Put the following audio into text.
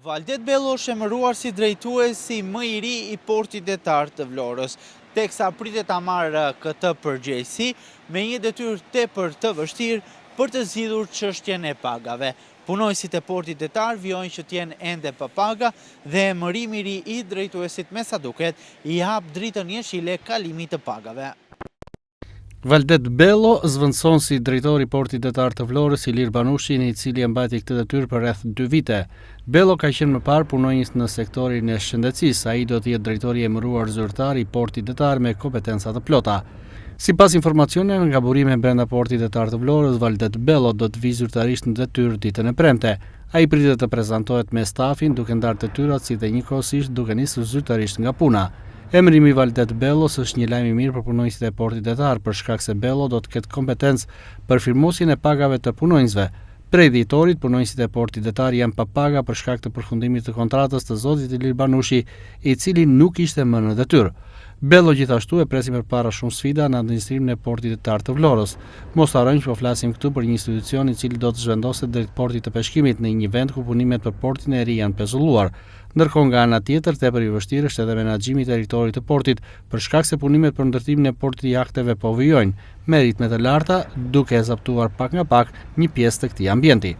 Valdet Bello është emëruar si drejtuesi më i ri i portit detar të Vlorës, teksa pritet ta marrë këtë përgjegjësi me një detyrë tepër të vështirë për të zgjidhur çështjen e pagave. Punojësit e portit detar vijojnë që t'jenë ende pa paga dhe emërimi i ri i drejtuesit me sa duket i hap dritën jeshile kalimit të pagave. Valdet Bello zvendëson si drejtori i portit detar të Vlorës Ilir Banushin, i cili e mbajti këtë detyrë për rreth 2 vite. Bello ka qenë më parë punonjës në sektorin e shëndetësisë, ai do të jetë drejtori i emëruar zyrtar i portit detar me kompetenca të plota. Sipas informacioneve nga burime brenda portit detar të Vlorës, Valdet Bello do të vijë zyrtarisht në detyrë ditën e premte. Ai pritet të prezantohet me stafin duke ndarë detyrat si dhe njëkohësisht duke nisur zyrtarisht nga puna. Emërimi i Valdet Bellos është një lajm i mirë për punonjësit e portit detar, për shkak se Bello do të ketë kompetencë për firmosjen e pagave të punonjësve. Prej dhjetorit, punonjësit e portit detar janë pa paga për shkak të përfundimit të kontratës të zotit Ilir Banushi, i cili nuk ishte më në detyrë. Bello gjithashtu e presi përpara shumë sfida në administrimin e portit detar të Vlorës. Mos harrojmë që po flasim këtu për një institucion i cili do të zhvendoset drejt portit të peshkimit në një vend ku punimet për portin e ri janë pezulluar. Ndërkohë nga ana tjetër, tepër i vështirë është edhe menaxhimi i territorit të portit, për shkak se punimet për ndërtimin e portit jahteve po vijojnë me ritme të larta, duke e zaptuar pak nga pak një pjesë të këtij ambienti.